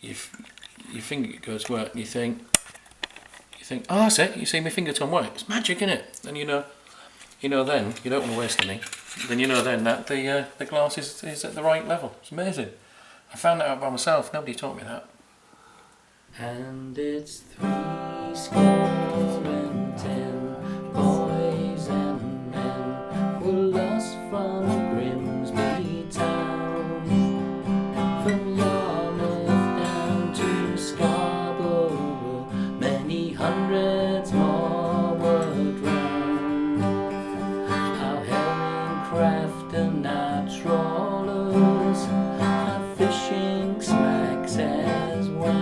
your finger goes to work and you think, oh, that's it. You see my finger's gone work. It's magic, isn't it? And then you don't want to waste any. Then then that the glass is at the right level. It's amazing. I found that out by myself. Nobody taught me that. And it's 70 boys and men were lost from Grimsby town, from Yarmouth down to Scarborough. Many hundreds more were drowned. Our herring craft and our trawlers, our fishing smacks as well.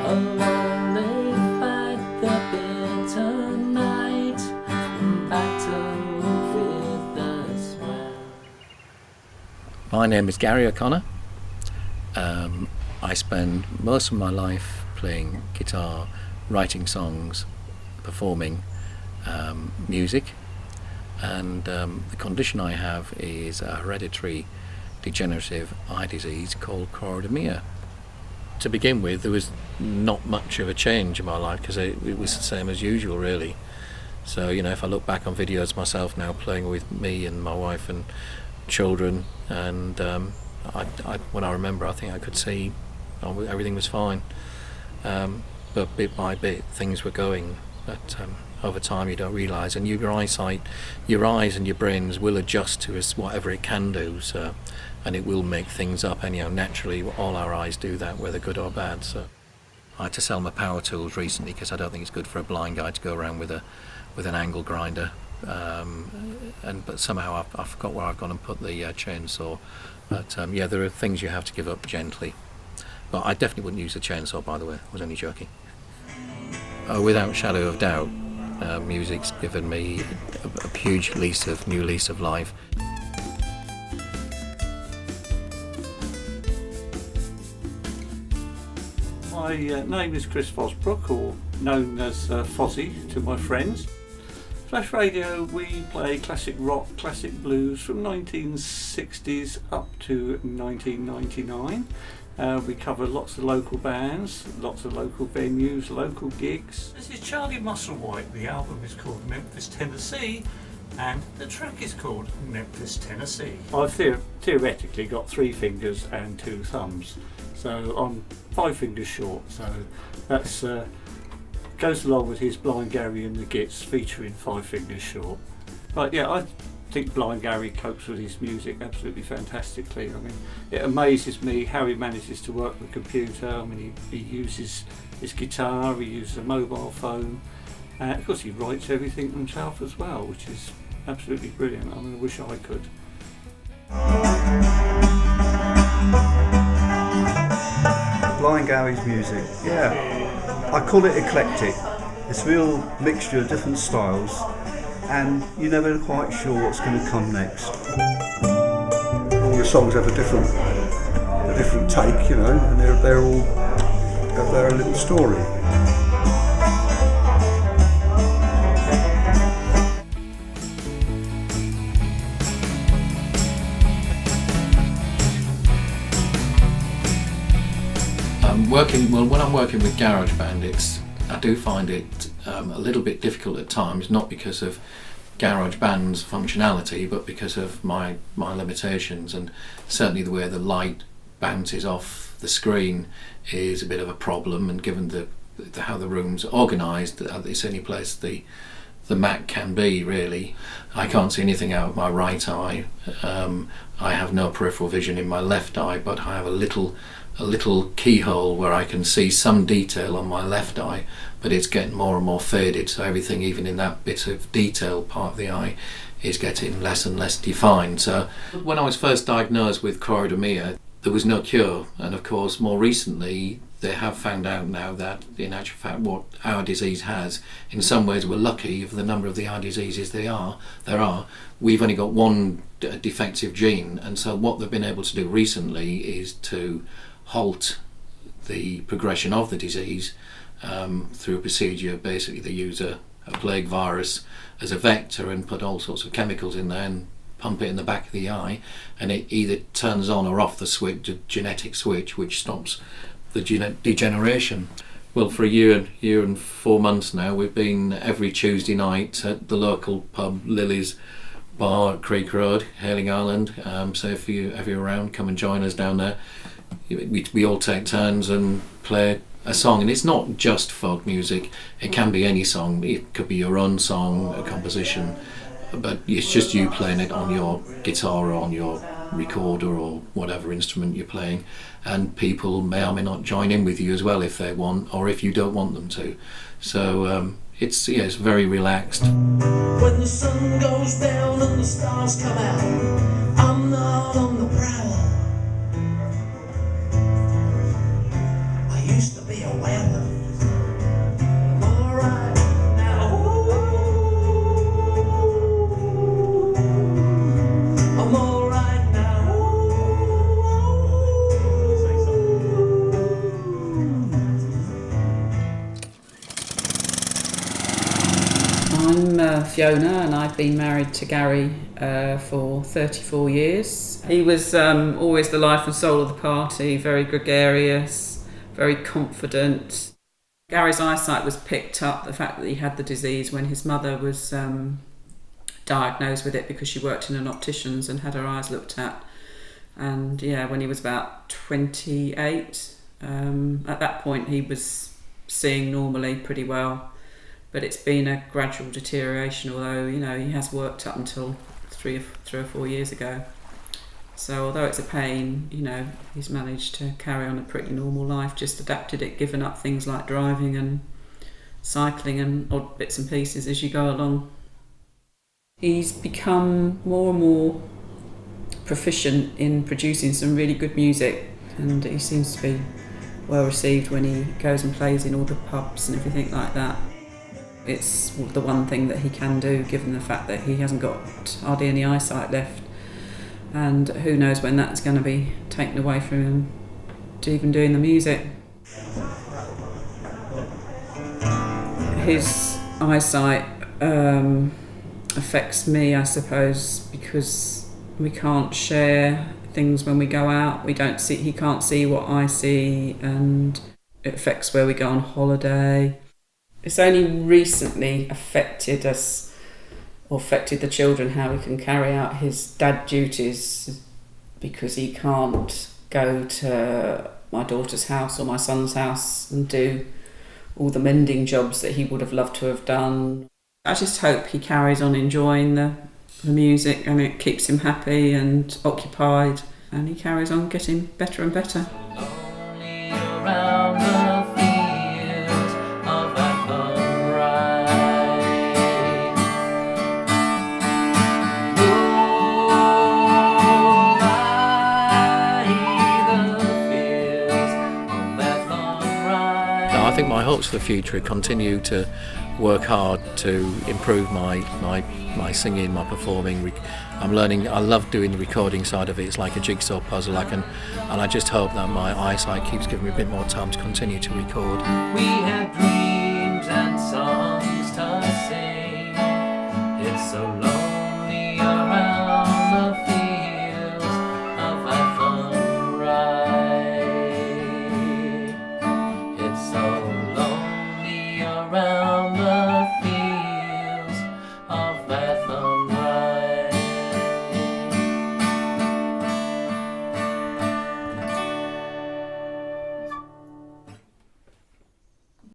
Alone they fight the bitter night, battle with the swell. My name is Gary O'Connor. I spend most of my life playing guitar, writing songs, performing music, and the condition I have is a hereditary degenerative eye disease called choroideremia. To begin with, there was not much of a change in my life because it was the same as usual, really. So, if I look back on videos myself now playing with me and my wife and children, and when I remember, I think I could see everything was fine. But bit by bit, things were going. But over time, you don't realise, and your eyesight, your eyes and your brains will adjust to whatever it can do. So, and it will make things up anyhow. Naturally, all our eyes do that, whether good or bad. So, I had to sell my power tools recently because I don't think it's good for a blind guy to go around with an angle grinder. But somehow I forgot where I've gone and put the chainsaw. But there are things you have to give up gently. But I definitely wouldn't use a chainsaw, by the way. I was only joking. Without shadow of doubt, music's given me a huge new lease of life. My name is Chris Fosbrook, or known as Fozzie to my friends. Flash Radio, we play classic rock, classic blues from 1960s up to 1999. We cover lots of local bands, lots of local venues, local gigs. This is Charlie Musselwhite. The album is called Memphis, Tennessee, and the track is called Memphis, Tennessee. I've theoretically got 3 fingers and 2 thumbs, so I'm 5 fingers short, so that's goes along with his Blind Gary and the Gits featuring 5 fingers short. But yeah, I think Blind Gary copes with his music absolutely fantastically. I mean, it amazes me how he manages to work the computer. I mean, he uses his guitar, he uses a mobile phone, and of course he writes everything himself as well, which is absolutely brilliant. I mean, I wish I could. Blind Gary's music, yeah. I call it eclectic. It's a real mixture of different styles, and you're never quite sure what's going to come next. All the songs have a different take, and they're all have their little story. When I'm working with GarageBand, I do find it a little bit difficult at times, not because of GarageBand's functionality, but because of my limitations, and certainly the way the light bounces off the screen is a bit of a problem, and given how the room's organised, it's the only place the Mac can be, really. I can't see anything out of my right eye. I have no peripheral vision in my left eye, but I have a little keyhole where I can see some detail on my left eye, but it's getting more and more faded, so everything, even in that bit of detail part of the eye, is getting less and less defined. So when I was first diagnosed with choroideremia, there was no cure, and of course more recently they have found out now that in actual fact what our disease has, in some ways we're lucky for the number of the eye diseases there are, we've only got one defective gene, and so what they've been able to do recently is to halt the progression of the disease through a procedure. Basically they use a plague virus as a vector and put all sorts of chemicals in there, and pump it in the back of the eye, and it either turns on or off the switch, the genetic switch, which stops the degeneration. Well, for a year and 4 months now, we've been every Tuesday night at the local pub, Lily's Bar at Creek Road, Hayling Island. So if you're around, come and join us down there. We all take turns and play a song, and it's not just folk music. It can be any song. It could be your own song, a composition, but it's just you playing it on your guitar or on your recorder or whatever instrument you're playing, and people may or may not join in with you as well if they want, or if you don't want them to. So it's very relaxed. When the sun goes down and the stars come out, I'm not on the prowl. I used to be a whaler. I'm alright now. I'm alright now. I'm Fiona, and I've been married to Gary for 34 years. He was always the life and soul of the party, very gregarious, very confident. Gary's eyesight was picked up, the fact that he had the disease, when his mother was diagnosed with it because she worked in an optician's and had her eyes looked at. And when he was about 28, at that point he was seeing normally pretty well. But it's been a gradual deterioration, although he has worked up until three or 4 years ago. So although it's a pain, he's managed to carry on a pretty normal life, just adapted it, given up things like driving and cycling and odd bits and pieces as you go along. He's become more and more proficient in producing some really good music, and he seems to be well received when he goes and plays in all the pubs and everything like that. It's the one thing that he can do, given the fact that he hasn't got hardly any eyesight left, and who knows when that's going to be taken away from him to even doing the music. His eyesight affects me, I suppose, because we can't share things when we go out. He can't see what I see, and it affects where we go on holiday. It's only recently affected us, or affected the children, how he can carry out his dad duties, because he can't go to my daughter's house or my son's house and do all the mending jobs that he would have loved to have done. I just hope he carries on enjoying the music, and it keeps him happy and occupied, and he carries on getting better and better. I think my hopes for the future are continue to work hard to improve my singing, my performing. I'm learning. I love doing the recording side of it. It's like a jigsaw puzzle. And I just hope that my eyesight keeps giving me a bit more time to continue to record. We had dreams and songs to sing. It's so long.